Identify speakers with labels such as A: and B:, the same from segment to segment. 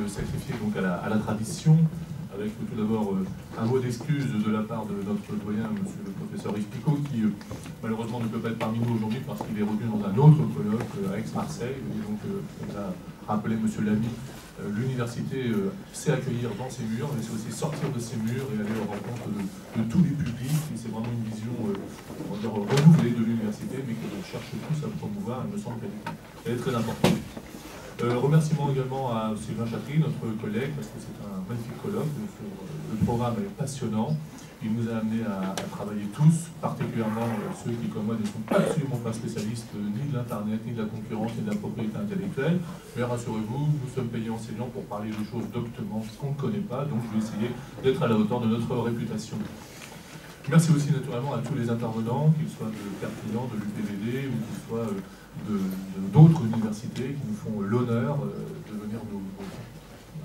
A: sacrifier donc à la tradition, avec tout d'abord un mot d'excuse de la part de notre doyen, monsieur le professeur Yves Picot, qui malheureusement ne peut pas être parmi nous aujourd'hui parce qu'il est revenu dans un autre colloque à Aix-Marseille. Et donc, comme l'a rappelé monsieur Lamy, l'université sait accueillir dans ses murs, mais c'est aussi sortir de ses murs et aller aux rencontres de tous les publics. Et c'est vraiment une vision on va dire, renouvelée de l'université, mais que l'on cherche tous à promouvoir. Il me semble qu'elle est très importante. Remerciements également à Sylvain Chatry, notre collègue, parce que c'est un magnifique colloque. Le programme est passionnant. Il nous a amené à travailler tous, particulièrement ceux qui, comme moi, ne sont absolument pas spécialistes ni de l'Internet, ni de la concurrence, ni de la propriété intellectuelle. Mais rassurez-vous, nous sommes payés enseignants pour parler de choses doctement qu'on ne connaît pas, donc je vais essayer d'être à la hauteur de notre réputation. Merci aussi naturellement à tous les intervenants, qu'ils soient de Perpignan, de l'UPVD, ou qu'ils soient d'autres universités qui nous font l'honneur de venir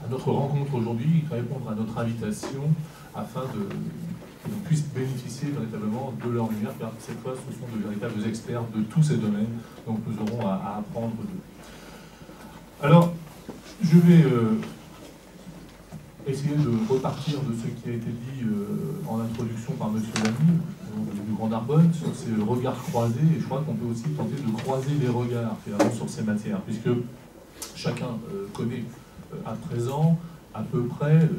A: à notre rencontre aujourd'hui, répondre à notre invitation afin qu'ils puissent bénéficier véritablement de leur lumière, car cette fois ce sont de véritables experts de tous ces domaines, donc nous aurons à apprendre d'eux. Alors, je vais essayer de repartir de ce qui a été dit en introduction par M. Lamy, du Grand Narbonne, sur ces regards croisés, et je crois qu'on peut aussi tenter de croiser les regards finalement sur ces matières, puisque chacun connaît à présent à peu près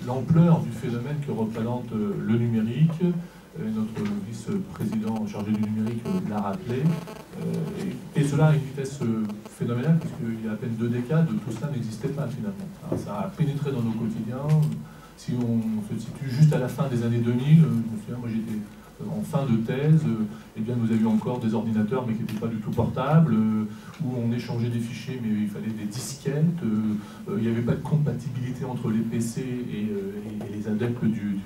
A: l'ampleur du phénomène que représente le numérique. Notre vice-président chargé du numérique l'a rappelé, et cela à une vitesse phénoménale, puisqu'il y a à peine 2 décades, tout cela n'existait pas finalement. Alors, ça a pénétré dans nos quotidiens. Si on se situe juste à la fin des années 2000, je me souviens, moi j'étais en fin de thèse, eh bien nous avions encore des ordinateurs mais qui n'étaient pas du tout portables, où on échangeait des fichiers mais il fallait des disquettes, il n'y avait pas de compatibilité entre les PC et les adeptes du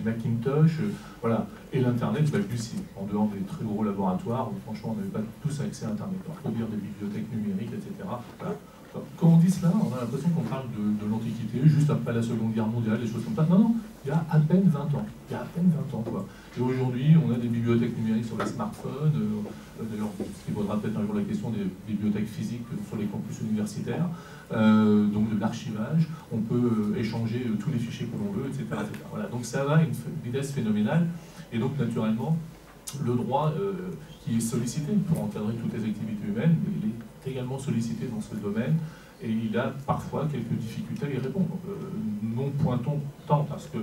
A: Macintosh, voilà. Et l'Internet balbutie, en dehors des très gros laboratoires, où franchement on n'avait pas tous accès à Internet, alors faut dire des bibliothèques numériques, etc. Voilà. Quand on dit cela, on a l'impression qu'on parle de l'Antiquité, juste après la Seconde Guerre mondiale, des choses comme ça. Non, non, il y a à peine 20 ans. Il y a à peine 20 ans, quoi. Et aujourd'hui, on a des bibliothèques numériques sur les smartphones. D'ailleurs, ce qui vaudra peut-être un jour la question des bibliothèques physiques sur les campus universitaires. Donc de l'archivage. On peut échanger tous les fichiers que l'on veut, etc., etc. Voilà. Donc ça va à une vitesse phénoménale. Et donc, naturellement, le droit qui est sollicité pour encadrer toutes les activités humaines, il est également sollicité dans ce domaine, et il a parfois quelques difficultés à y répondre. Non pointons tant parce que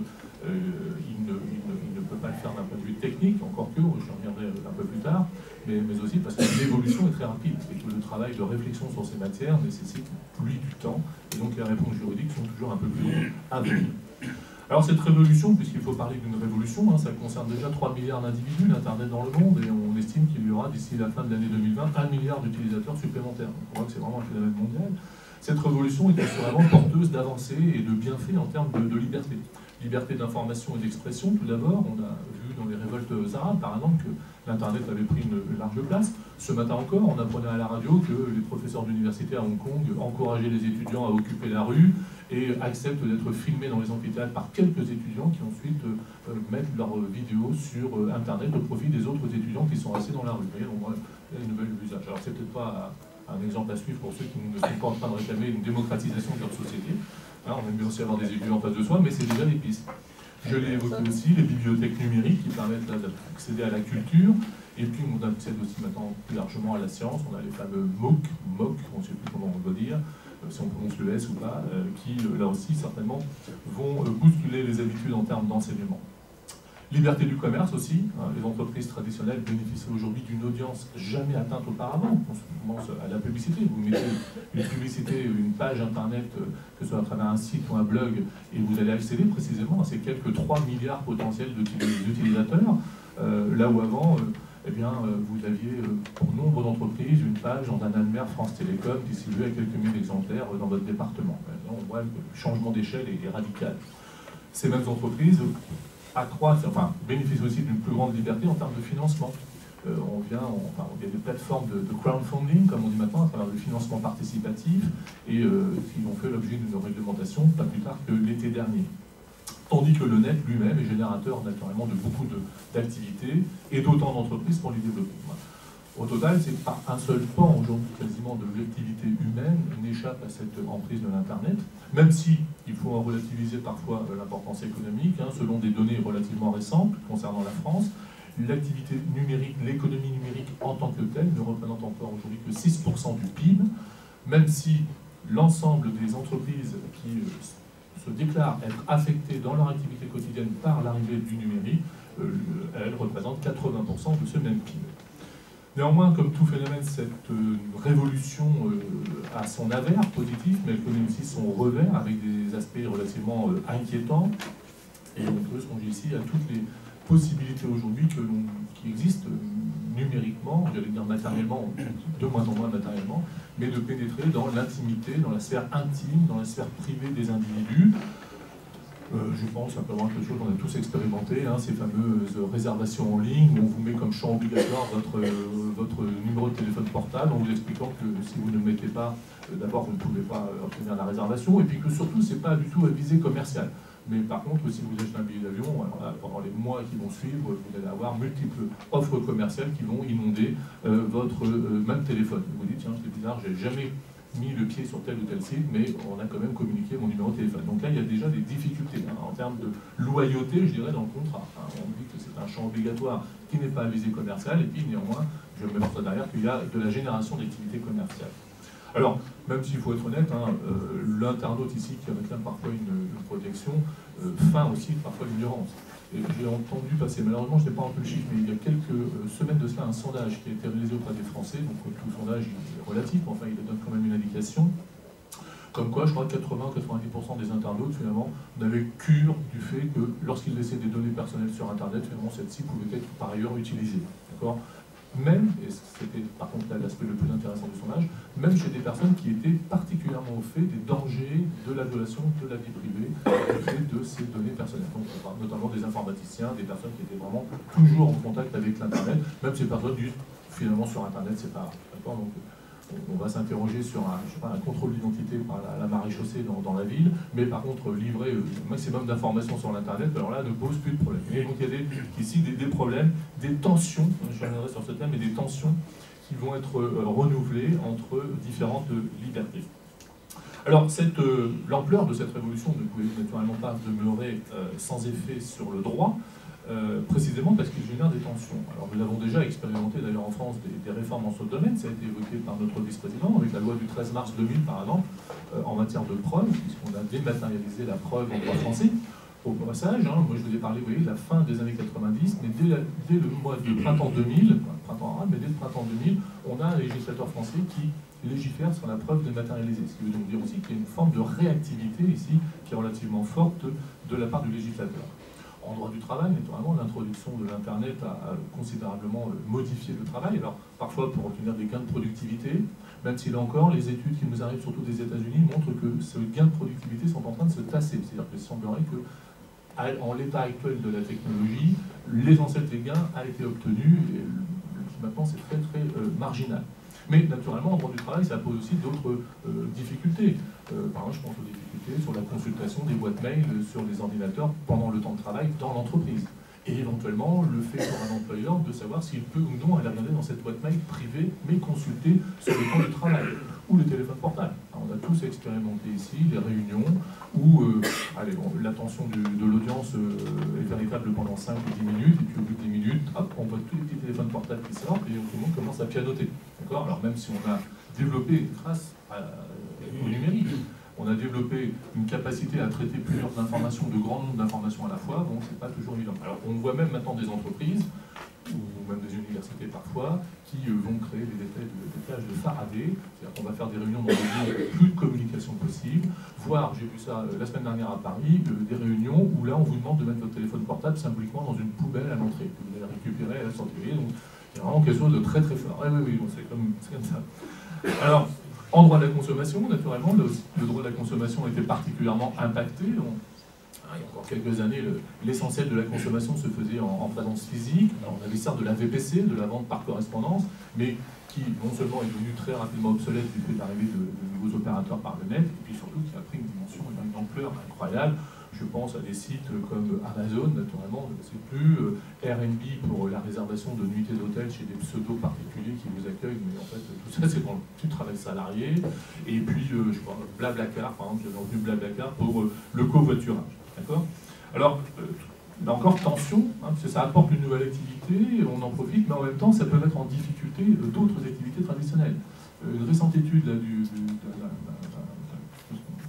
A: il ne peut pas le faire d'un point de vue technique, encore que, j'y reviendrai un peu plus tard, mais aussi parce que l'évolution est très rapide, et que le travail de réflexion sur ces matières nécessite plus du temps, et donc les réponses juridiques sont toujours un peu plus longues à venir. Alors cette révolution, puisqu'il faut parler d'une révolution, hein, ça concerne déjà 3 milliards d'individus, l'Internet dans le monde, et on estime qu'il y aura d'ici la fin de l'année 2020 1 milliard d'utilisateurs supplémentaires. Donc on voit que c'est vraiment un phénomène mondial. Cette révolution est assurément porteuse d'avancées et de bienfaits en termes de liberté. Liberté d'information et d'expression, tout d'abord. On a vu dans les révoltes arabes, par exemple, que l'Internet avait pris une large place. Ce matin encore, on apprenait à la radio que les professeurs d'université à Hong Kong encourageaient les étudiants à occuper la rue et acceptent d'être filmés dans les amphithéâtres par quelques étudiants qui ensuite mettent leurs vidéos sur Internet au profit des autres étudiants qui sont restés dans la rue. Vous voyez, on voit un nouvel usage. Alors c'est peut-être pas un exemple à suivre pour ceux qui ne sont pas en train de réclamer une démocratisation de leur société. Alors, on aime bien aussi avoir des étudiants en face de soi, mais c'est déjà des pistes. Je l'ai évoqué aussi, les bibliothèques numériques qui permettent d'accéder à la culture, et puis on accède aussi maintenant plus largement à la science. On a les fameux MOOC, on ne sait plus comment on doit dire, si on prononce le S ou pas, qui là aussi certainement vont bousculer les habitudes en termes d'enseignement. Liberté du commerce aussi, hein, les entreprises traditionnelles bénéficient aujourd'hui d'une audience jamais atteinte auparavant. On pense à la publicité, vous mettez une publicité, une page internet, que ce soit à travers un site ou un blog, et vous allez accéder précisément à ces quelques 3 milliards potentiels d'utilisateurs, là où avant, eh bien, vous aviez pour nombre d'entreprises une page dans un annuaire France Télécom distribuée à quelques milliers d'exemplaires dans votre département. Maintenant, on voit que le changement d'échelle est radical. Ces mêmes entreprises bénéficient aussi d'une plus grande liberté en termes de financement. Il y a des plateformes de crowdfunding, comme on dit maintenant, à travers le financement participatif, et qui ont fait l'objet d'une réglementation pas plus tard que l'été dernier. Tandis que le net lui-même est générateur naturellement de beaucoup d'activités et d'autant d'entreprises pour les développer. Voilà. Au total, c'est pas un seul pan aujourd'hui quasiment de l'activité humaine n'échappe à cette emprise de l'Internet, même si il faut en relativiser parfois l'importance économique, hein, selon des données relativement récentes concernant la France. L'activité numérique, l'économie numérique en tant que telle ne représente encore aujourd'hui que 6% du PIB, même si l'ensemble des entreprises qui se déclarent être affectées dans leur activité quotidienne par l'arrivée du numérique, elles représentent 80% de ce même PIB. Néanmoins, comme tout phénomène, cette révolution a son avers positif, mais elle connaît aussi son revers avec des aspects relativement inquiétants. Et on peut songer ici à toutes les possibilités aujourd'hui qui existent numériquement, j'allais dire matériellement, de moins en moins matériellement, mais de pénétrer dans l'intimité, dans la sphère intime, dans la sphère privée des individus. Je pense simplement à quelque chose qu'on a tous expérimenté, hein, ces fameuses réservations en ligne où on vous met comme champ obligatoire votre numéro de téléphone portable en vous expliquant que si vous ne le mettez pas, d'abord vous ne pouvez pas obtenir la réservation, et puis que surtout c'est pas du tout à visée commerciale. Mais par contre, si vous achetez un billet d'avion, pendant les mois qui vont suivre, vous allez avoir multiples offres commerciales qui vont inonder votre même téléphone. Vous vous dites, tiens, c'est bizarre, j'ai jamais mis le pied sur tel ou tel site, mais on a quand même communiqué mon numéro de téléphone. Donc là, il y a déjà des difficultés en termes de loyauté, je dirais, dans le contrat. On dit que c'est un champ obligatoire qui n'est pas à visée commerciale, et puis néanmoins, je me mets derrière qu'il y a de la génération d'activités commerciales. Alors, même s'il faut être honnête, hein, l'internaute ici qui réclame parfois une protection, feint aussi parfois l'ignorance. Et j'ai entendu passer, malheureusement je n'ai pas entendu le chiffre, mais il y a quelques semaines de cela, un sondage qui a été réalisé auprès des Français, donc tout sondage est relatif, mais enfin il donne quand même une indication, comme quoi je crois que 80-90% des internautes finalement n'avaient cure du fait que lorsqu'ils laissaient des données personnelles sur Internet, finalement celles-ci pouvaient être par ailleurs utilisées. D'accord ? Même, et c'était par contre l'aspect le plus intéressant du sondage, même chez des personnes qui étaient particulièrement au fait des dangers de la violation de la vie privée du fait de ces données personnelles. Donc, on parle notamment des informaticiens, des personnes qui étaient vraiment toujours en contact avec l'Internet, même ces personnes disent finalement sur Internet c'est pas d'accord. Donc on va s'interroger sur un contrôle d'identité par la maréchaussée dans la ville, mais par contre livrer le maximum d'informations sur l'Internet, alors là ne pose plus de problème. Et donc il y a ici des problèmes, des tensions, je reviendrai sur ce thème, mais des tensions qui vont être renouvelées entre différentes libertés. Alors l'ampleur de cette révolution ne pouvait naturellement pas demeurer sans effet sur le droit, précisément parce qu'il génère des tensions. Alors nous avons déjà expérimenté d'ailleurs en France des réformes en ce domaine, ça a été évoqué par notre vice-président avec la loi du 13 mars 2000 par exemple, en matière de preuve, puisqu'on a dématérialisé la preuve en droit français. Au passage, hein, moi je vous ai parlé, vous voyez, de la fin des années 90, mais dès le mois de printemps 2000, printemps arabe, mais dès le printemps 2000, on a un législateur français qui légifère sur la preuve dématérialisée. Ce qui veut donc dire aussi qu'il y a une forme de réactivité ici qui est relativement forte de la part du législateur. En droit du travail, naturellement, l'introduction de l'Internet a considérablement modifié le travail. Alors, parfois pour obtenir des gains de productivité, même si là encore, les études qui nous arrivent surtout des États-Unis montrent que ces gains de productivité sont en train de se tasser. C'est-à-dire qu'il semblerait que, en l'état actuel de la technologie, l'essentiel des gains a été obtenu, et maintenant c'est très très marginal. Mais naturellement, en droit du travail, ça pose aussi d'autres difficultés. Par exemple, je pense aux difficultés sur la consultation des boîtes mail sur les ordinateurs pendant le temps de travail dans l'entreprise. Et éventuellement, le fait pour un employeur de savoir s'il peut ou non aller regarder dans cette boîte mail privée, mais consulter sur le temps de travail, ou le téléphone portable. Alors, on a tous expérimenté ici les réunions où l'attention de l'audience est véritable pendant 5 ou 10 minutes, et puis au bout de 10 minutes, hop, on voit tous les petits téléphones portables qui sortent, et tout le monde commence à pianoter. Alors même si on a développé, grâce au numérique, on a développé une capacité à traiter plusieurs informations, de grands nombres d'informations à la fois, bon, c'est pas toujours évident. Alors on voit même maintenant des entreprises, ou même des universités parfois, qui vont créer des tâches de Faraday, c'est-à-dire qu'on va faire des réunions dans des lieux plus de communication possible, voire, j'ai vu ça la semaine dernière à Paris, des réunions où là on vous demande de mettre votre téléphone portable symboliquement dans une poubelle à l'entrée, que vous allez récupérer à la sortie. Donc c'est vraiment quelque chose de très très fort. Oui, bon, c'est comme ça. Alors, en droit de la consommation, naturellement, le droit de la consommation était particulièrement impacté. Il y a encore quelques années, l'essentiel de la consommation se faisait en présence physique. Alors, on avait certes de la VPC, de la vente par correspondance, mais qui non seulement est devenue très rapidement obsolète du fait de l'arrivée de nouveaux opérateurs par le net, et puis surtout qui a pris une dimension et une ampleur incroyable. Je pense à des sites comme Amazon, naturellement, je ne sais plus, Airbnb pour la réservation de nuitées d'hôtel chez des pseudo-particuliers qui vous accueillent, mais en fait, tout ça, c'est dans le petit travail salarié. Et puis, je sais pas, Blablacar, par exemple, j'ai retenu Blablacar pour le covoiturage. D'accord ? Alors, là encore, tension, hein, parce que ça apporte une nouvelle activité, on en profite, mais en même temps, ça peut mettre en difficulté d'autres activités traditionnelles. Une récente étude là,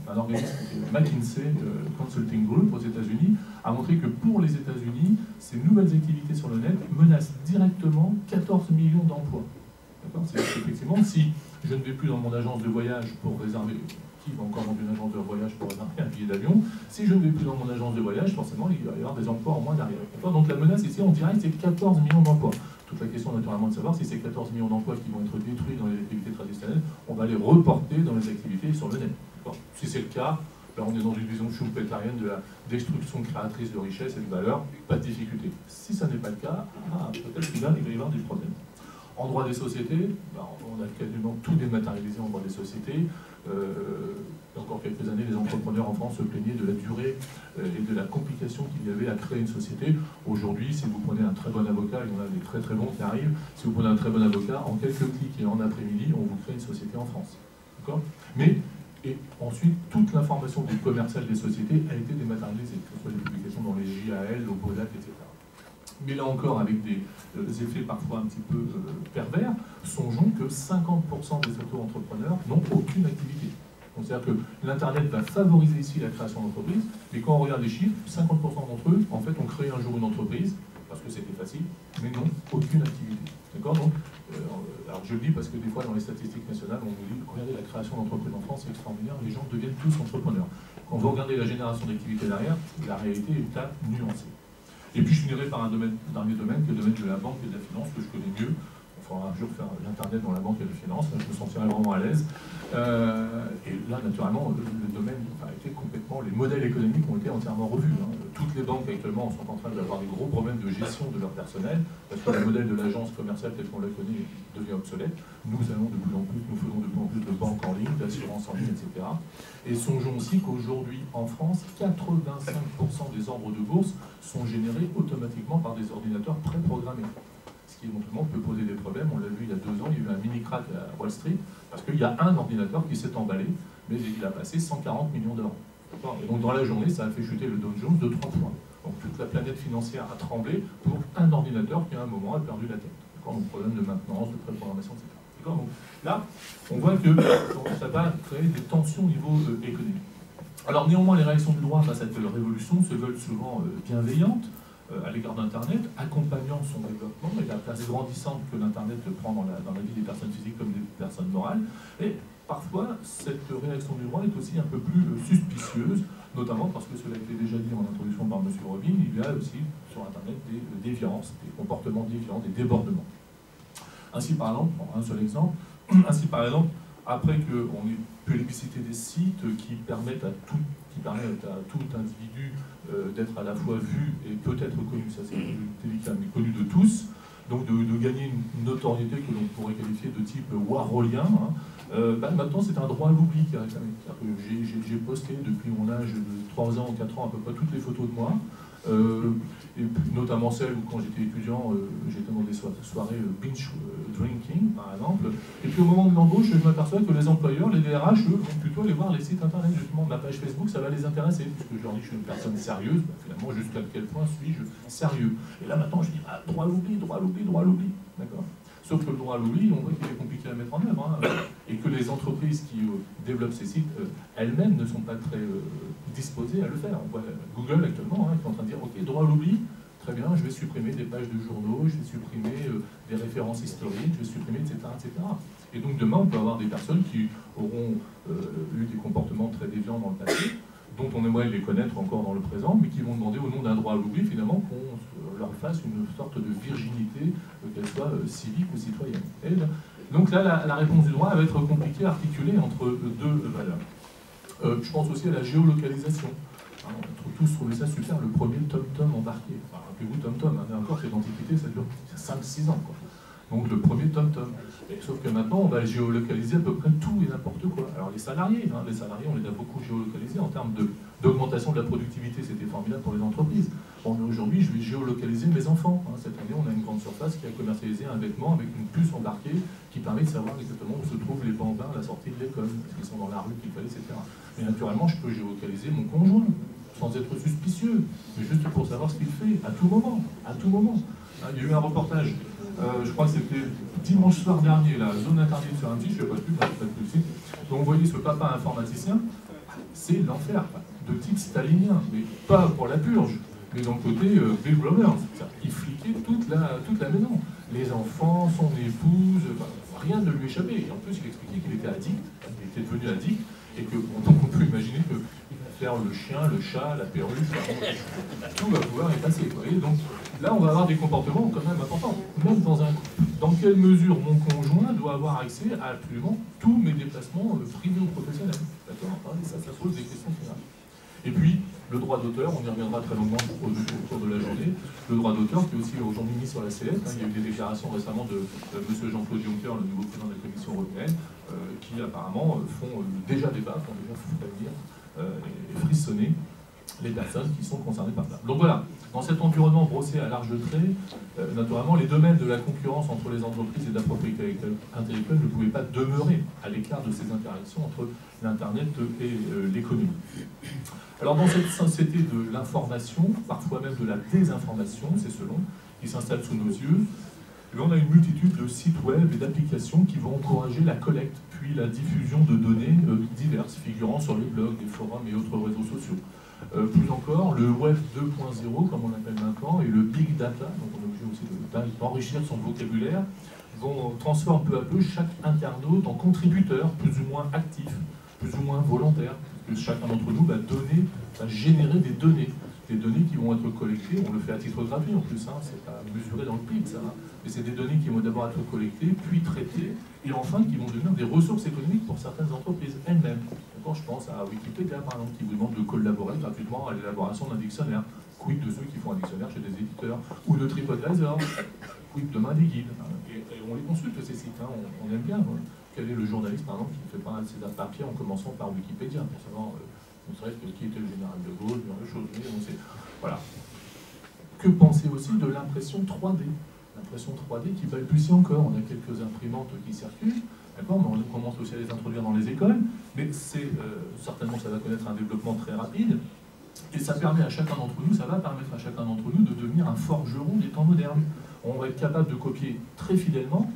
A: d'un organisme, McKinsey Consulting Group aux États-Unis, a montré que pour les États-Unis, ces nouvelles activités sur le net menacent directement 14 millions d'emplois. C'est effectivement, si je ne vais plus dans mon agence de voyage pour réserver, qui va encore dans une agence de voyage pour réserver un billet d'avion, si je ne vais plus dans mon agence de voyage, forcément, il va y avoir des emplois en moins derrière. Donc la menace ici, on dirait, c'est 14 millions d'emplois. Toute la question, naturellement, de savoir si ces 14 millions d'emplois qui vont être détruits dans les activités traditionnelles, on va les reporter dans les activités sur le net. Si c'est le cas, là on est dans une vision schumpeterienne de la destruction créatrice de richesse et de valeur, pas de difficulté. Si ça n'est pas le cas, peut-être qu'il va y avoir des problèmes. En droit des sociétés, on a quasiment tout dématérialisé en droit des sociétés. Il y a encore quelques années, les entrepreneurs en France se plaignaient de la durée et de la complication qu'il y avait à créer une société. Aujourd'hui, si vous prenez un très bon avocat, il y en a des très très bons qui arrivent, si vous prenez un très bon avocat, en quelques clics et en après-midi, on vous crée une société en France. D'accord ? Et ensuite, toute l'information du commercial des sociétés a été dématérialisée, que ce soit les publications dans les JAL, au BODAC, etc. Mais là encore, avec des effets parfois un petit peu pervers, songeons que 50% des auto-entrepreneurs n'ont aucune activité. C'est-à-dire que l'Internet va favoriser ici la création d'entreprises, mais quand on regarde les chiffres, 50% d'entre eux, en fait, ont créé un jour une entreprise, parce que c'était facile, mais n'ont aucune activité. D'accord ? Donc, alors je le dis parce que des fois, dans les statistiques nationales, on nous dit, regardez, la création d'entreprises en France, c'est extraordinaire, les gens deviennent tous entrepreneurs. Quand vous regardez la génération d'activité derrière, la réalité est à nuancer. Et puis je finirai par un dernier domaine, qui est le domaine de la banque et de la finance, que je connais mieux. On fera un jour faire l'Internet dans la banque et la finance, là, je me sentirai vraiment à l'aise. Et là, naturellement, le domaine a été complètement... Les modèles économiques ont été entièrement revus. Hein. Toutes les banques actuellement sont en train d'avoir des gros problèmes de gestion de leur personnel, parce que le modèle de l'agence commerciale tel qu'on le connaît devient obsolète. Nous allons de plus en plus, nous faisons de plus en plus de banques en ligne, d'assurances en ligne, etc. Et songeons aussi qu'aujourd'hui, en France, 85% des ordres de bourse sont générés automatiquement par des ordinateurs préprogrammés. Ce qui éventuellement peut poser des problèmes. On l'a vu il y a 2 ans, il y a eu un mini-crack à Wall Street, parce qu'il y a un ordinateur qui s'est emballé, mais il a passé 140 millions d'euros. Et donc dans la journée, ça a fait chuter le Dow Jones de 3 points. Donc toute la planète financière a tremblé pour un ordinateur qui à un moment a perdu la tête. Donc problème de maintenance, de préprogrammation, etc. Donc là, on voit que ça va créer des tensions au niveau économique. Alors néanmoins, les réactions du droit face à cette révolution se veulent souvent bienveillantes à l'égard d'Internet, accompagnant son développement et la place grandissante que l'Internet prend dans la vie des personnes physiques comme des personnes morales. Et parfois, cette réaction du droit est aussi un peu plus suspicieuse, notamment parce que cela a été déjà dit en introduction par M. Robin, il y a aussi sur Internet des déviances, des comportements déviants, des débordements. Ainsi par exemple, pour un seul exemple, après qu'on ait plébiscité des sites qui permettent à tout individu d'être à la fois vu et peut-être connu, ça c'est délicat, mais connu de tous, donc de gagner une notoriété que l'on pourrait qualifier de type warholien. Maintenant c'est un droit à l'oubli qui est réclamé. J'ai posté depuis mon âge de 3 ans ou 4 ans à peu près toutes les photos de moi, et notamment celles où quand j'étais étudiant, j'étais dans des soirées binge drinking par exemple, et puis au moment de l'embauche, je m'aperçois que les employeurs, les DRH, eux, vont plutôt aller voir les sites internet, justement, ma page Facebook, ça va les intéresser, puisque je leur dis que je suis une personne sérieuse, finalement, jusqu'à quel point suis-je sérieux. Et là maintenant, je dis, droit à l'oubli, droit à l'oubli, droit à l'oubli, d'accord ? Sauf que le droit à l'oubli, on voit qu'il est compliqué à mettre en œuvre, hein, et que les entreprises qui développent ces sites, elles-mêmes ne sont pas très disposées à le faire. On voit Google actuellement, qui est en train de dire, ok, droit à l'oubli, très bien, je vais supprimer des pages de journaux, je vais supprimer des références historiques, je vais supprimer, etc., etc. Et donc demain, on peut avoir des personnes qui auront eu des comportements très déviants dans le passé, dont on aimerait les connaître encore dans le présent, mais qui vont demander au nom d'un droit à l'oubli, finalement, qu'on leur fasse une sorte de virginité, qu'elle soit civique ou citoyenne. Et donc là, la réponse du droit va être compliquée à articuler entre deux valeurs. Je pense aussi à la géolocalisation. On a tous trouvé ça super, le premier TomTom embarqué. Rappelez-vous TomTom, encore cette antiquité, ça dure 5-6 ans. Quoi. donc le premier tom-tom. Sauf que maintenant, on va géolocaliser à peu près tout et n'importe quoi. Alors les salariés, on les a beaucoup géolocalisés en termes d'augmentation de la productivité, c'était formidable pour les entreprises. Bon, mais aujourd'hui, je vais géolocaliser mes enfants. Cette année, on a une grande surface qui a commercialisé un vêtement avec une puce embarquée qui permet de savoir exactement où se trouvent les bambins à la sortie de l'école, parce qu'ils sont dans la rue, qu'il fallait, etc. Mais naturellement, je peux géolocaliser mon conjoint, sans être suspicieux, mais juste pour savoir ce qu'il fait, à tout moment, à tout moment. Il y a eu un reportage, je crois que c'était dimanche soir dernier, la zone interdite sur un petit, je ne sais pas plus, le site. Donc vous voyez ce papa informaticien, c'est l'enfer, de type stalinien, mais pas pour la purge, mais dans le côté Big Brother. Il fliquait toute la maison. Les enfants, son épouse, rien ne lui échappait. Et en plus, il expliquait qu'il était addict, il était devenu addict, et que on peut imaginer qu'il va faire le chien, le chat, la perruque, tout va pouvoir y passer. Vous voyez. Donc là, on va avoir des comportements quand même importants. Même dans quelle mesure mon conjoint doit avoir accès à absolument tous mes déplacements privés ou professionnels. D'accord. Ça pose des questions finales. Et puis, le droit d'auteur, on y reviendra très longuement au cours de la journée. Le droit d'auteur qui est aussi aujourd'hui mis sur la sellette. Il y a eu des déclarations récemment de M. Jean-Claude Juncker, le nouveau président de la Commission européenne, qui apparemment font déjà débat, font déjà frémir et frissonner les personnes qui sont concernées par ça. Donc voilà, dans cet environnement brossé à large trait, naturellement, les domaines de la concurrence entre les entreprises et de la propriété intellectuelle ne pouvaient pas demeurer à l'écart de ces interactions entre l'Internet et l'économie. Alors dans cette société de l'information, parfois même de la désinformation, c'est selon, qui s'installe sous nos yeux, on a une multitude de sites web et d'applications qui vont encourager la collecte, puis la diffusion de données diverses, figurant sur les blogs, les forums et autres réseaux sociaux. Plus encore, le Web 2.0, comme on l'appelle maintenant, et le Big Data, donc on est obligé aussi d'enrichir son vocabulaire, transforment peu à peu chaque internaute en contributeur, plus ou moins actif, plus ou moins volontaire, puisque chacun d'entre nous va générer des données qui vont être collectées, on le fait à titre gratuit en plus, c'est pas mesuré dans le PIB ça, mais c'est des données qui vont d'abord être collectées, puis traitées, et enfin qui vont devenir des ressources économiques pour certaines entreprises elles-mêmes. Quand je pense à Wikipédia par exemple, qui vous demande de collaborer gratuitement à l'élaboration d'un dictionnaire, quid de ceux qui font un dictionnaire chez des éditeurs, ou de TripAdvisor, quid demain des guides, et on les consulte ces sites, on aime bien. Quel est le journaliste par exemple qui ne fait pas ses papiers en commençant par Wikipédia, pour savoir ne serait-ce que qui était le général de Gaulle, ce genre de choses. Voilà. Que penser aussi de l'impression 3D? L'impression 3D qui balbutie encore. On a quelques imprimantes qui circulent, d'accord, mais on commence aussi à les introduire dans les écoles, mais certainement ça va connaître un développement très rapide, et ça permet à chacun d'entre nous, ça va permettre à chacun d'entre nous de devenir un forgeron des temps modernes. On va être capable de copier très fidèlement,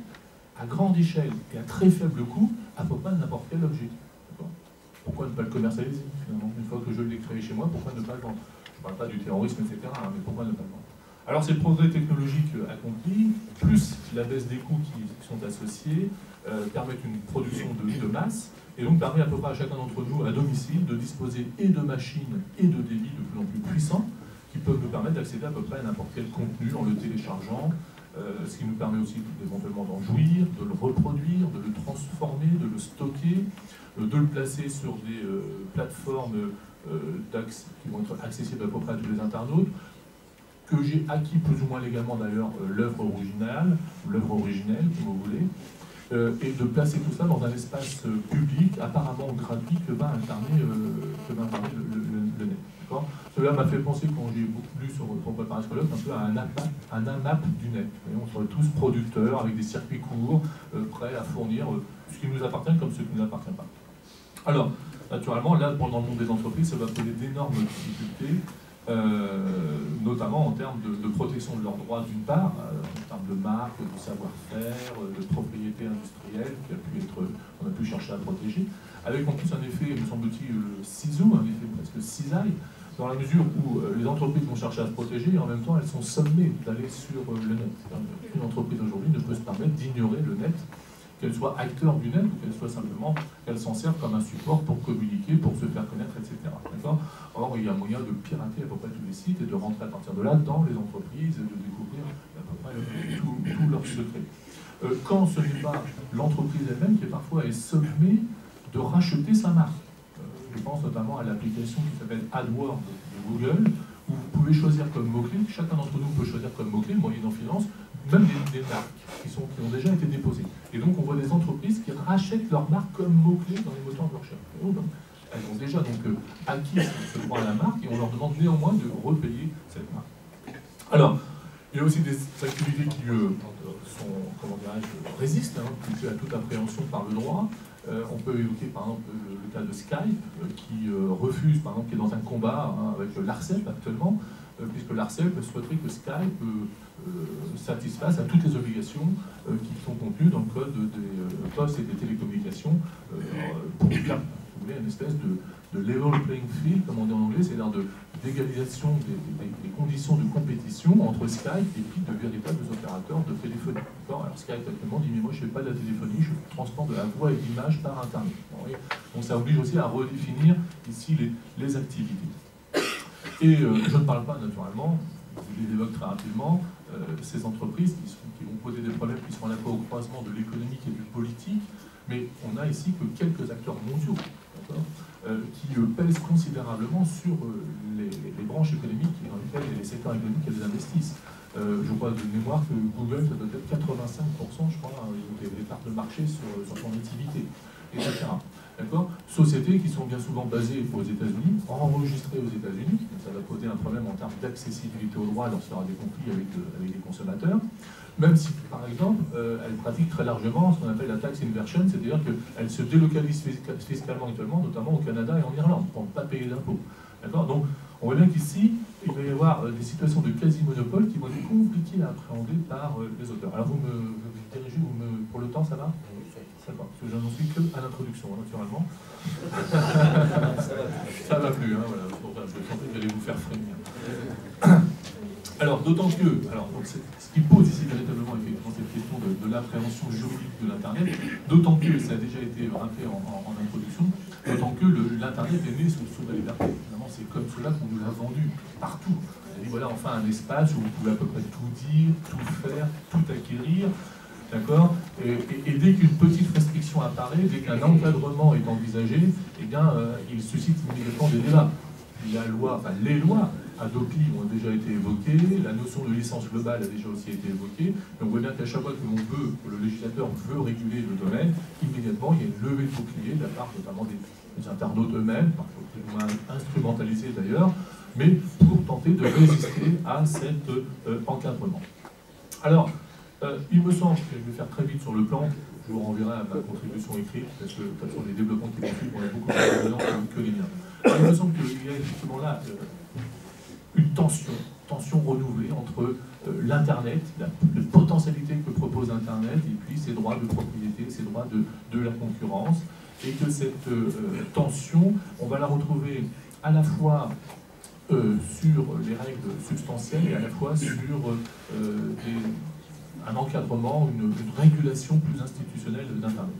A: à grande échelle et à très faible coût, à peu près n'importe quel objet. Pourquoi ne pas le commercialiser, finalement? Une fois que je l'ai créé chez moi, pourquoi ne pas le vendre? Je ne parle pas du terrorisme, etc., mais pourquoi ne pas le vendre? Alors, ces progrès technologiques accomplis, plus la baisse des coûts qui sont associés, permettent une production de masse, et donc permet à peu près à chacun d'entre nous, à domicile, de disposer et de machines et de débits de plus en plus puissants, qui peuvent nous permettre d'accéder à peu près à n'importe quel contenu en le téléchargeant, ce qui nous permet aussi éventuellement d'en jouir, de le reproduire, de le transformer, de le stocker, de le placer sur des plateformes qui vont être accessibles à peu près à tous les internautes, que j'ai acquis plus ou moins légalement d'ailleurs l'œuvre originale, ou l'œuvre originelle, comme vous voulez, et de placer tout ça dans un espace public apparemment gratuit que va incarner le net. Cela m'a fait penser, quand j'ai beaucoup lu sur préparer ce colloque, un peu à un AMAP du net. On serait tous producteurs avec des circuits courts, prêts à fournir ce qui nous appartient comme ce qui ne nous appartient pas. Alors, naturellement, là, dans le monde des entreprises, ça va poser d'énormes difficultés, notamment en termes de protection de leurs droits d'une part, en termes de marque, de savoir-faire, de propriété industrielle, qu'on a pu chercher à protéger, avec en plus un effet, me semble-t-il, ciseau, un effet presque cisaille, dans la mesure où les entreprises vont chercher à se protéger et en même temps elles sont sommées d'aller sur le net. Une entreprise aujourd'hui ne peut se permettre d'ignorer le net, qu'elle soit acteur du net ou qu'elle soit simplement, qu'elle s'en serve comme un support pour communiquer, pour se faire connaître, etc. Or, il y a moyen de pirater à peu près tous les sites et de rentrer à partir de là dans les entreprises et de découvrir à peu près tous leurs secrets. Quand ce n'est pas l'entreprise elle-même qui parfois est sommée de racheter sa marque. Je pense notamment à l'application qui s'appelle AdWords de Google, où vous pouvez choisir comme mot-clé, chacun d'entre nous peut choisir comme mot-clé, moyennant finance, même des marques qui ont déjà été déposées. Et donc on voit des entreprises qui rachètent leurs marques comme mots-clés dans les moteurs de recherche. Elles ont déjà donc acquis ce droit à la marque et on leur demande néanmoins de repayer cette marque. Alors, il y a aussi des activités qui sont, comment dirais-je, résistent à toute appréhension par le droit. On peut évoquer par exemple le cas de Skype qui refuse, par exemple, qui est dans un combat avec l'ARCEP actuellement, puisque l'ARCEP souhaiterait que Skype satisfasse à toutes les obligations qui sont contenues dans le code des postes et des télécommunications pour faire, si vous voulez, une espèce de level playing field, comme on dit en anglais, c'est-à-dire d'égalisation des conditions de compétition entre Skype et puis de véritables opérateurs de téléphonie. Alors Skype actuellement dit mais moi je ne fais pas de la téléphonie, je transporte de la voix et de l'image par Internet. Donc ça oblige aussi à redéfinir ici les activités. Et je ne parle pas naturellement, je les évoque très rapidement, ces entreprises qui vont poser des problèmes qui sont à la fois au croisement de l'économique et du politique, mais on a ici que quelques acteurs mondiaux qui pèsent considérablement sur les branches économiques dans lesquelles les secteurs économiques elles investissent. Je crois de mémoire que Google, ça doit être 85%, je crois, des parts de marché sur son activité, etc. D'accord ? Sociétés qui sont bien souvent basées aux États-Unis, enregistrées aux États-Unis, ça va poser un problème en termes d'accessibilité au droit lorsqu'il y aura des conflits avec les consommateurs, même si, par exemple, elles pratiquent très largement ce qu'on appelle la tax inversion, c'est-à-dire qu'elles se délocalisent fiscalement actuellement, notamment au Canada et en Irlande, pour ne pas payer d'impôts. D'accord ? Donc, on voit bien qu'ici, il va y avoir des situations de quasi-monopole qui vont être compliquées à appréhender par les auteurs. Alors, vous me dirigez, pour le temps, ça va ? D'accord, parce que je n'en suis que à l'introduction, naturellement. Ça va plus, voilà, je sentais que j'allais vous faire frémir. Alors, d'autant que, ce qui pose ici véritablement effectivement cette question de l'appréhension juridique de l'Internet, d'autant que, ça a déjà été rappelé en introduction, d'autant que l'Internet est né sous la liberté. Évidemment, c'est comme cela qu'on nous l'a vendu partout. On a dit, voilà, enfin un espace où vous pouvez à peu près tout dire, tout faire, tout acquérir. D'accord ? Et dès qu'une petite restriction apparaît, dès qu'un encadrement est envisagé, eh bien, il suscite immédiatement des débats. Les lois Adopi ont déjà été évoquées, la notion de licence globale a déjà aussi été évoquée, mais on voit bien qu'à chaque fois que le législateur veut réguler le domaine, immédiatement il y a une levée de bouclier de la part notamment des internautes eux-mêmes, plus ou moins instrumentalisés d'ailleurs, mais pour tenter de résister à cet encadrement. Alors, il me semble que je vais faire très vite sur le plan, je vous renverrai à ma contribution écrite, parce que de toute façon les développements qui vont suivre vont être beaucoup plus évidents que les miens. Il me semble qu'il y a effectivement là une tension renouvelée entre l'Internet, la potentialité que propose Internet, et puis ses droits de propriété, ses droits de la concurrence, et que cette tension, on va la retrouver à la fois sur les règles substantielles et à la fois sur un encadrement, une régulation plus institutionnelle d'Internet.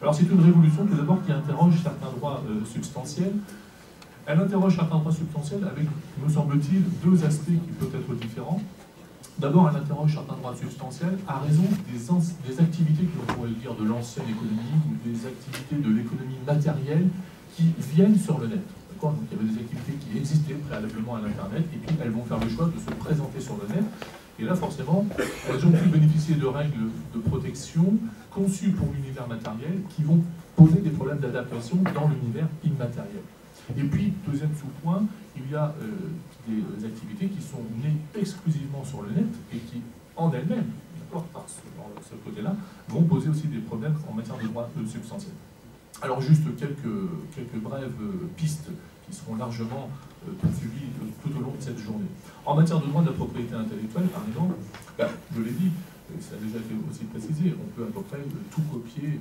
A: Alors c'est une révolution tout d'abord qui interroge certains droits substantiels. Elle interroge certains droits substantiels avec, me semble-t-il, deux aspects qui peuvent être différents. D'abord, elle interroge certains droits substantiels à raison des activités que l'on pourrait dire de l'ancienne économie ou des activités de l'économie matérielle qui viennent sur le net. Donc il y avait des activités qui existaient préalablement à l'Internet et puis elles vont faire le choix de se présenter sur le net. Et là, forcément, elles ont pu bénéficier de règles de protection conçues pour l'univers matériel qui vont poser des problèmes d'adaptation dans l'univers immatériel. Et puis, deuxième sous-point, il y a des activités qui sont nées exclusivement sur le net et qui, en elles-mêmes, par ce côté-là, vont poser aussi des problèmes en matière de droits substantiels. Alors, juste quelques brèves pistes qui seront largement poursuivies tout au long de cette journée. En matière de droit de la propriété intellectuelle, par exemple, je l'ai dit, ça a déjà été aussi précisé, on peut à peu près tout copier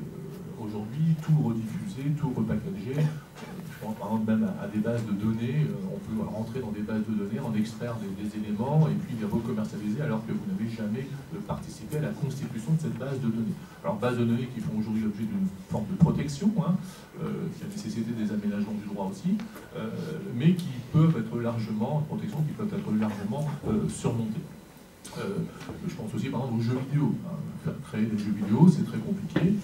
A: aujourd'hui, tout rediffuser, tout repackager. Je pense par exemple même à des bases de données, on peut rentrer dans des bases de données, en extraire des éléments et puis les recommercialiser alors que vous n'avez jamais participé à la constitution de cette base de données. Alors bases de données qui font aujourd'hui l'objet d'une forme de protection, qui a nécessité des aménagements du droit aussi, mais qui peuvent être largement, protection qui peuvent être largement surmontées. Je pense aussi par exemple aux jeux vidéo. Faire créer des jeux vidéo, c'est très compliqué,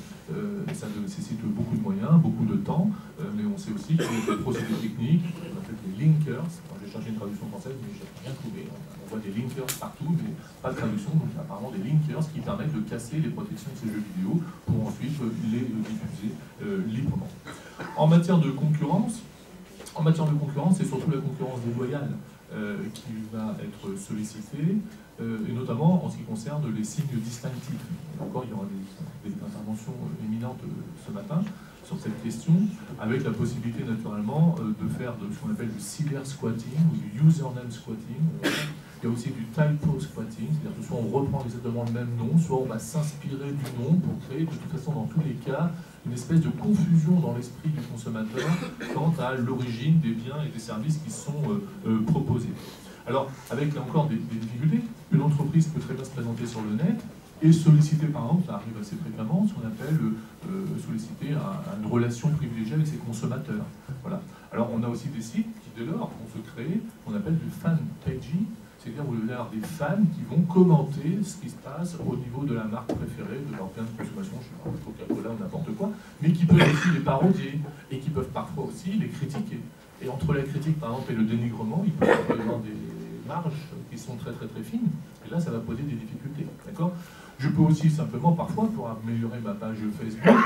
A: ça nécessite beaucoup de moyens, beaucoup de temps, mais on sait aussi qu'il y a des procédés techniques, on appelle des linkers. J'ai cherché une traduction française, mais je n'ai rien trouvé. On voit des linkers partout, mais pas de traduction, donc apparemment des linkers qui permettent de casser les protections de ces jeux vidéo pour ensuite les diffuser librement. En matière de concurrence, c'est surtout la concurrence déloyale qui va être sollicitée, et notamment en ce qui concerne les signes distinctifs. Encore, il y aura des interventions éminentes ce matin sur cette question, avec la possibilité naturellement de faire ce qu'on appelle du cyber squatting ou du username squatting. Il y a aussi du typo squatting, c'est-à-dire que soit on reprend exactement le même nom, soit on va s'inspirer du nom pour créer, de toute façon dans tous les cas, une espèce de confusion dans l'esprit du consommateur quant à l'origine des biens et des services qui sont proposés. Alors, avec là encore des difficultés, une entreprise peut très bien se présenter sur le net et solliciter, par exemple, ça arrive assez fréquemment, ce qu'on appelle solliciter une relation privilégiée avec ses consommateurs. Voilà. Alors, on a aussi des sites qui, dès lors, vont se créer, qu'on appelle du fan paging, c'est-à-dire vous allez avoir des fans qui vont commenter ce qui se passe au niveau de la marque préférée, de leur bien de consommation, je ne sais pas, Coca-Cola ou n'importe quoi, mais qui peuvent aussi les parodier et qui peuvent parfois aussi les critiquer. Et entre la critique, par exemple, et le dénigrement, il peut y avoir des marges qui sont très très très fines, et là ça va poser des difficultés, d'accord ? Je peux aussi simplement, parfois, pour améliorer ma page Facebook,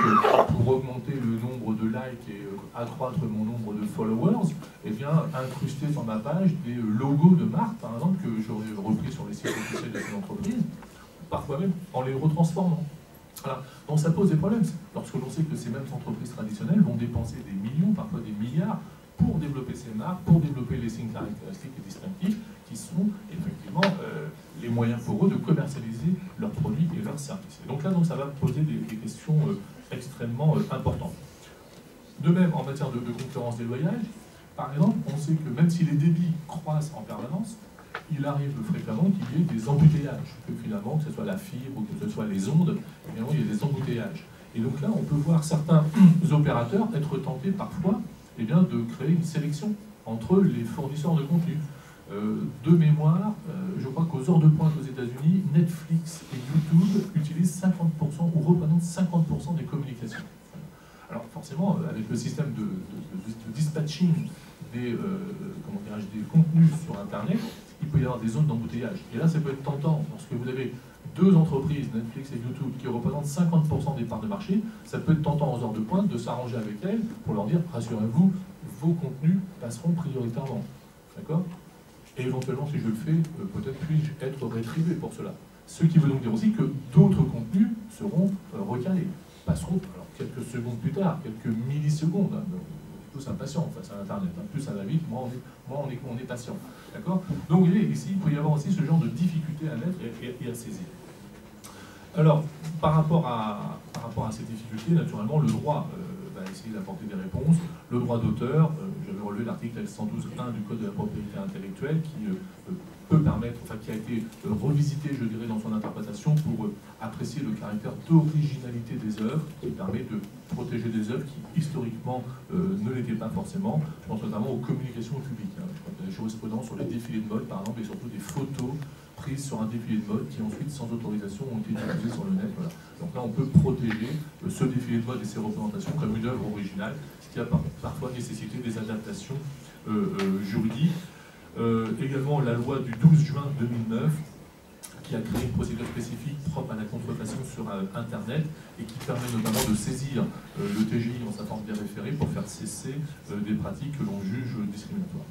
A: pour augmenter le nombre de likes et accroître mon nombre de followers, eh bien, incruster sur ma page des logos de marque, par exemple, que j'aurais repris sur les sites officiels de cette entreprise, parfois même en les retransformant. Voilà. Donc ça pose des problèmes, lorsque l'on sait que ces mêmes entreprises traditionnelles vont dépenser des millions, parfois des milliards, pour développer ces marques, pour développer les signes caractéristiques et distinctifs, qui sont effectivement les moyens pour eux de commercialiser leurs produits et leurs services. Et donc là, ça va poser des questions extrêmement importantes. De même, en matière de concurrence déloyale, par exemple, on sait que même si les débits croissent en permanence, il arrive fréquemment qu'il y ait des embouteillages, que finalement, que ce soit la fibre ou que ce soit les ondes, évidemment, il y a des embouteillages. Et donc là, on peut voir certains opérateurs être tentés parfois de créer une sélection entre les fournisseurs de contenu. De mémoire, je crois qu'aux heures de pointe aux États-Unis, Netflix et YouTube utilisent 50% ou représentent 50% des communications. Alors forcément, avec le système de dispatching des contenus sur Internet, il peut y avoir des zones d'embouteillage. Et là, ça peut être tentant, lorsque vous avez deux entreprises, Netflix et YouTube, qui représentent 50% des parts de marché, ça peut être tentant aux heures de pointe de s'arranger avec elles pour leur dire, rassurez-vous, vos contenus passeront prioritairement. D'accord ? Et éventuellement, si je le fais, peut-être puis-je être rétribué pour cela. Ce qui veut donc dire aussi que d'autres contenus seront recalés, passeront alors, quelques secondes plus tard, quelques millisecondes. On est tous impatients face à Internet. Plus ça va vite, moins on est patient. D'accord ? Donc vous voyez, ici, il peut y avoir aussi ce genre de difficulté à mettre et à saisir. Alors, par rapport à ces difficultés, naturellement, le droit va essayer d'apporter des réponses. Le droit d'auteur, j'avais relevé l'article L112.1 du Code de la propriété intellectuelle qui peut permettre, qui a été revisité, je dirais, dans son interprétation pour apprécier le caractère d'originalité des œuvres, qui permet de protéger des œuvres qui, historiquement, ne l'étaient pas forcément. Je pense notamment aux communications publiques. Je crois qu'il y a des jurisprudence sur les défilés de mode, par exemple, et surtout des photos prises sur un défilé de mode qui ensuite, sans autorisation, ont été diffusées sur le net. Voilà. Donc là, on peut protéger ce défilé de mode et ses représentations comme une œuvre originale, ce qui a parfois nécessité des adaptations juridiques. Également la loi du 12 juin 2009 qui a créé une procédure spécifique propre à la contrefaçon sur Internet et qui permet notamment de saisir le TGI dans sa forme bien référée pour faire cesser des pratiques que l'on juge discriminatoires.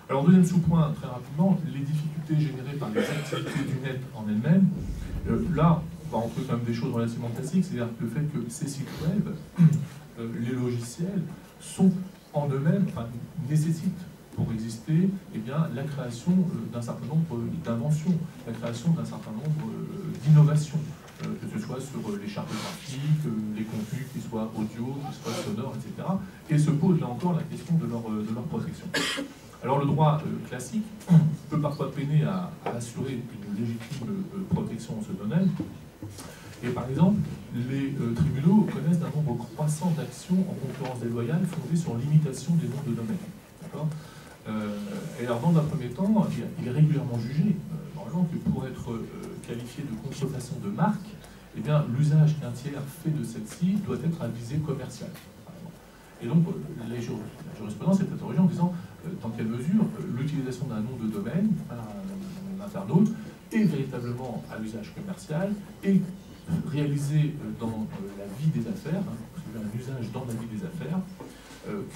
A: Alors deuxième sous-point, très rapidement, les difficultés générées par les activités du net en elles-mêmes. Là, on va entrer quand même des choses relativement classiques, c'est-à-dire le fait que ces sites web, les logiciels, sont en eux-mêmes, nécessitent pour exister, la création d'un certain nombre d'inventions, la création d'un certain nombre d'innovations, que ce soit sur les chartes graphiques, les contenus qui soient audio, qui soient sonores, etc. Et se pose là encore la question de leur protection. Alors le droit classique peut parfois peiner à assurer une légitime protection en ce domaine. Et par exemple, les tribunaux connaissent d'un nombre croissant d'actions en concurrence déloyale fondées sur l'imitation des noms de domaine. Et alors, dans un premier temps, il est régulièrement jugé, dans notamment que pour être qualifié de contrefaçon de marque, eh bien, l'usage qu'un tiers fait de celle-ci doit être à visée commerciale. Et donc, la jurisprudence est interrogée en disant dans quelle mesure l'utilisation d'un nom de domaine par un internaute est véritablement à usage commercial et réalisé dans la vie des affaires, un usage dans la vie des affaires,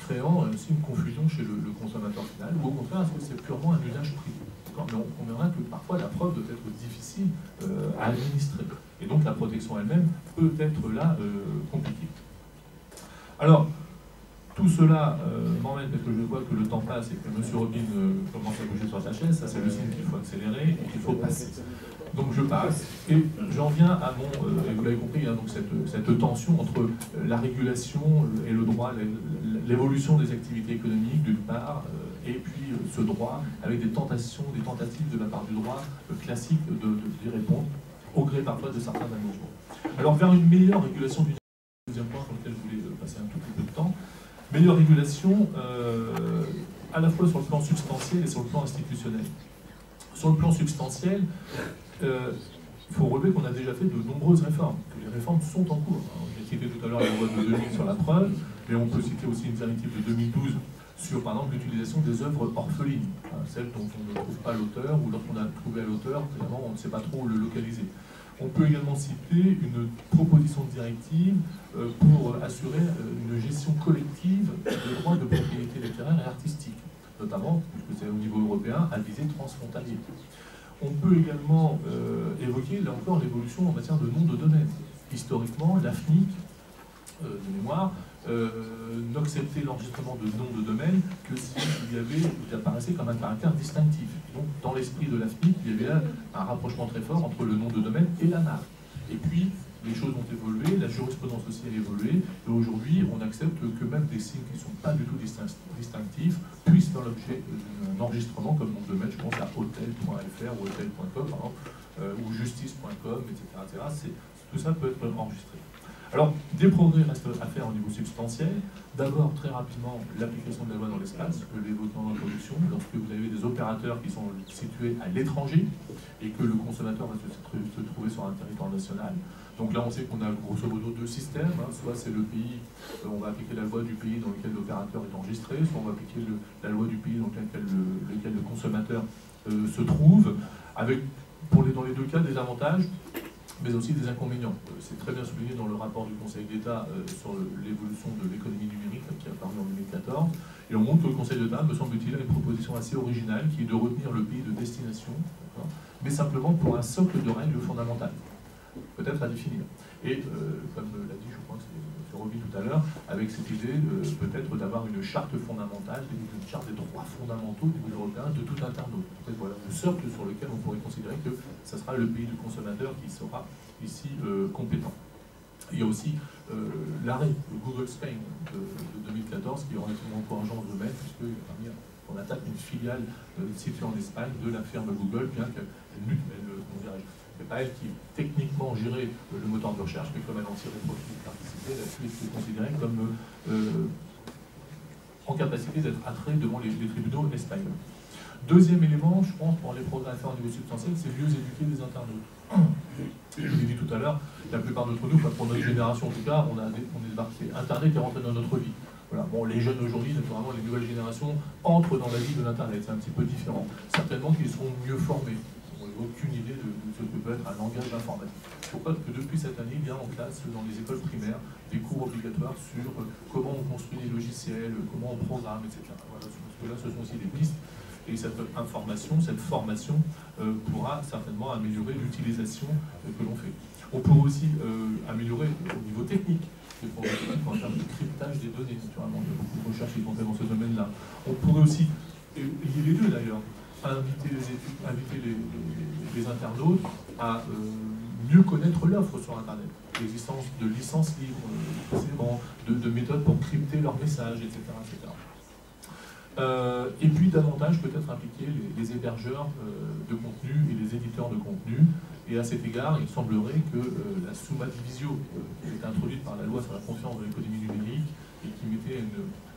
A: créant aussi une confusion chez le consommateur final, ou au contraire, est-ce que c'est purement un usage privé? Mais on verra que parfois la preuve doit être difficile à administrer. Et donc la protection elle-même peut être là compliquée. Alors, tout cela m'emmène, parce que je vois que le temps passe et que M. Robin commence à bouger sur sa chaise, ça c'est le signe qu'il faut accélérer et qu'il faut passer. Donc je passe, et j'en viens à mon, et vous l'avez compris, hein, donc cette tension entre la régulation et le droit, l'évolution des activités économiques d'une part, et puis ce droit, avec des tentatives de la part du droit classique d'y répondre, au gré parfois de certains aménagements. Alors vers une meilleure régulation du deuxième point sur lequel je voulais passer un tout petit peu de temps, meilleure régulation à la fois sur le plan substantiel et sur le plan institutionnel. Sur le plan substantiel, il faut relever qu'on a déjà fait de nombreuses réformes, que les réformes sont en cours. J'ai cité tout à l'heure la loi de 2000 sur la preuve, mais on peut citer aussi une directive de 2012 sur, par exemple, l'utilisation des œuvres orphelines, celles dont on ne trouve pas l'auteur, ou lorsqu'on a trouvé l'auteur, finalement, on ne sait pas trop le localiser. On peut également citer une proposition de directive pour assurer une gestion collective des droits de propriété littéraire et artistique, notamment, puisque c'est au niveau européen, à visée transfrontalière. On peut également évoquer, là encore, l'évolution en matière de nom de domaine. Historiquement, l'AFNIC, de mémoire, n'acceptait l'enregistrement de nom de domaine que s'il apparaissait comme un caractère distinctif. Et donc, dans l'esprit de l'AFNIC, il y avait là un rapprochement très fort entre le nom de domaine et la marque. Et puis, les choses ont évolué, la jurisprudence aussi a évolué, et aujourd'hui, on accepte que même des signes qui ne sont pas du tout distinctifs puissent faire l'objet d'un enregistrement comme nom de domaine. Je pense à hotel.fr ou hotel.com, ou justice.com, etc. Tout ça peut être enregistré. Alors, des progrès restent à faire au niveau substantiel. D'abord, très rapidement, l'application de la loi dans l'espace, que l'évoquais en introduction, lorsque vous avez des opérateurs qui sont situés à l'étranger et que le consommateur va se trouver sur un territoire national. Donc là, on sait qu'on a grosso modo deux systèmes, hein. Soit c'est le pays, on va appliquer la loi du pays dans lequel l'opérateur est enregistré, soit on va appliquer la loi du pays dans lequel le consommateur se trouve, avec, dans les deux cas, des avantages, mais aussi des inconvénients. C'est très bien souligné dans le rapport du Conseil d'État sur l'évolution de l'économie numérique qui est apparu en 2014. Et on montre que le Conseil d'État, me semble-t-il, a une proposition assez originale qui est de retenir le pays de destination, mais simplement pour un socle de règles fondamentales, peut-être à définir. Et comme l'a dit, je crois que c'est M. Robin tout à l'heure, avec cette idée peut-être d'avoir une charte fondamentale, une charte des droits fondamentaux du niveau européen de tout internaute. Peut-être voilà, le socle sur lequel on pourrait considérer que ça sera le pays du consommateur qui sera ici compétent. Il y a aussi l'arrêt de Google Spain de 2014 qui est relativement encourageant en domaine, puisqu'on attaque une filiale située en Espagne de la firme Google, bien qu'elle c'est pas elle qui techniquement gérait le moteur de recherche, mais comme elle en tirait profit de participer, elle a pu être considérée comme en capacité d'être attrait devant les tribunaux espagnols. Deuxième élément, je pense, pour les progrès à faire au niveau substantiel, c'est mieux éduquer les internautes. Je vous l'ai dit tout à l'heure, la plupart d'entre nous, pour notre génération en tout cas, on est débarqué. Internet est rentré dans notre vie. Voilà. Bon, les jeunes aujourd'hui, naturellement, les nouvelles générations entrent dans la vie de l'Internet. C'est un petit peu différent. Certainement qu'ils seront mieux formés. Aucune idée de ce que peut être un langage informatique. Pourquoi que depuis cette année, il y a en classe, dans les écoles primaires, des cours obligatoires sur comment on construit des logiciels, comment on programme, etc. Voilà, parce que là, ce sont aussi des pistes. Et cette information, cette formation pourra certainement améliorer l'utilisation que l'on fait. On pourrait aussi améliorer au niveau technique les progrès en termes de cryptage des données. Naturellement, il y a beaucoup de recherches qui sont faites dans ce domaine-là. On pourrait aussi, et lier les deux d'ailleurs, inviter les internautes à mieux connaître l'offre sur Internet, l'existence de licences libres, de méthodes pour crypter leurs messages, etc. Et puis davantage peut-être impliquer les hébergeurs de contenu et les éditeurs de contenu. Et à cet égard, il semblerait que la Summa Divisio, qui est introduite par la loi sur la confiance dans l'économie numérique et qui mettait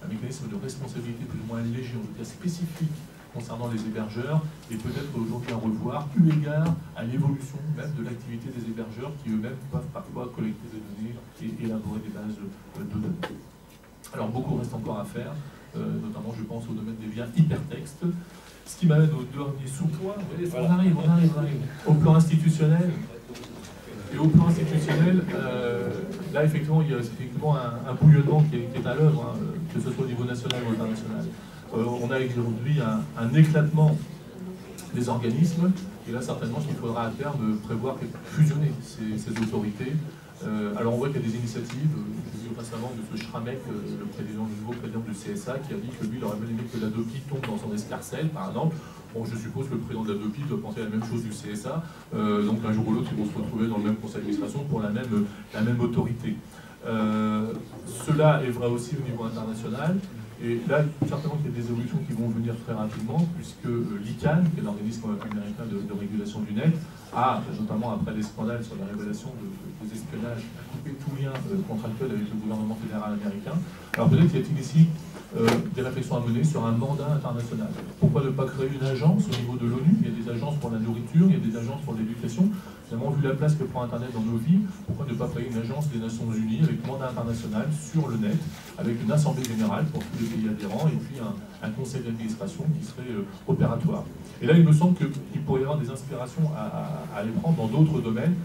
A: un mécanisme de responsabilité plus ou moins léger, en tout cas spécifique, concernant les hébergeurs, et peut-être aujourd'hui à revoir, eu égard à l'évolution même de l'activité des hébergeurs qui eux-mêmes peuvent parfois collecter des données et élaborer des bases de données. Alors beaucoup reste encore à faire, notamment je pense au domaine des liens hypertextes, ce qui m'amène au dernier sous-point. On arrive. Au plan institutionnel. Et au plan institutionnel, là effectivement, il y a effectivement un bouillonnement qui est à l'œuvre, hein, que ce soit au niveau national ou international. On a aujourd'hui un éclatement des organismes, et là certainement qu'il faudra à terme prévoir fusionner ces autorités. Alors on voit qu'il y a des initiatives, j'ai vu récemment de ce Schramek, le nouveau président du CSA, qui a dit que lui, il aurait bien aimé que l'ADOPI tombe dans son escarcelle, par exemple. Bon, je suppose que le président de l'ADOPI doit penser à la même chose du CSA, donc un jour ou l'autre, ils vont se retrouver dans le même conseil d'administration pour la même autorité. Cela est vrai aussi au niveau international. Et là, certainement qu'il y a des évolutions qui vont venir très rapidement, puisque l'ICANN, qui est l'organisme américain de régulation du net, a, notamment après les scandales sur la révélation des espionnages, coupé tout lien contractuel avec le gouvernement fédéral américain. Alors peut-être y a-t-il ici des réflexions à mener sur un mandat international. Pourquoi ne pas créer une agence au niveau de l'ONU? Il y a des agences pour la nourriture, il y a des agences pour l'éducation. Finalement, vu la place que prend Internet dans nos vies, pourquoi ne pas créer une agence des Nations Unies avec mandat international sur le net, avec une assemblée générale pour tous les pays adhérents et puis un conseil d'administration qui serait opératoire. Et là, il me semble qu'il pourrait y avoir des inspirations à aller prendre dans d'autres domaines.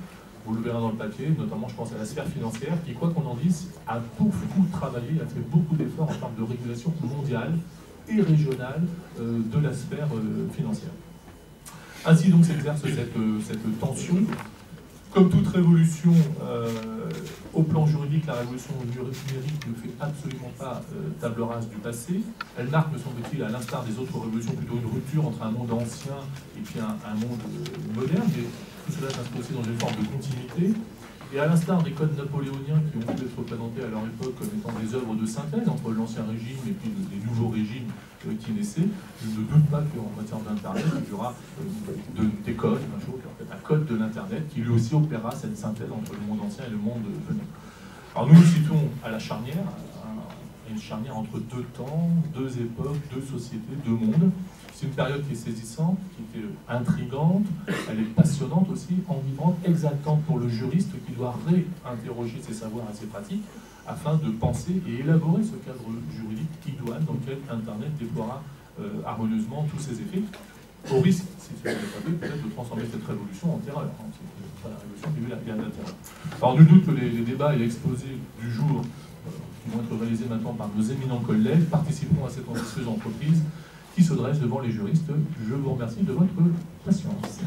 A: Vous le verrez dans le papier, notamment je pense à la sphère financière, qui, quoi qu'on en dise, a beaucoup travaillé, a fait beaucoup d'efforts en termes de régulation mondiale et régionale de la sphère financière. Ainsi donc s'exerce cette tension. Comme toute révolution, au plan juridique, la révolution numérique ne fait absolument pas table rase du passé. Elle marque, me semble-t-il, à l'instar des autres révolutions, plutôt une rupture entre un monde ancien et puis un monde moderne. Et tout cela s'inscrit aussi dans une forme de continuité. Et à l'instar des codes napoléoniens qui ont pu être présentés à leur époque comme étant des œuvres de synthèse entre l'ancien régime et puis les nouveaux régimes qui naissaient, je ne doute pas qu'en matière d'Internet, il y aura des codes, un jour, un code de l'Internet qui lui aussi opérera cette synthèse entre le monde ancien et le monde venu. Alors nous nous situons à la charnière, une charnière entre deux temps, deux époques, deux sociétés, deux mondes. C'est une période qui est saisissante, qui est intrigante, elle est passionnante aussi, enivrante, exaltante pour le juriste qui doit réinterroger ses savoirs et ses pratiques afin de penser et élaborer ce cadre juridique idoine dans lequel Internet déploiera harmonieusement tous ses effets, au risque, si ce n'est pas fait, peut-être de transformer cette révolution en terreur. C'est pas la révolution qui veut la terreur. Alors nul doute que les débats et l'exposé du jour qui vont être réalisés maintenant par nos éminents collègues participeront à cette ambitieuse entreprise qui se dresse devant les juristes. Je vous remercie de votre patience.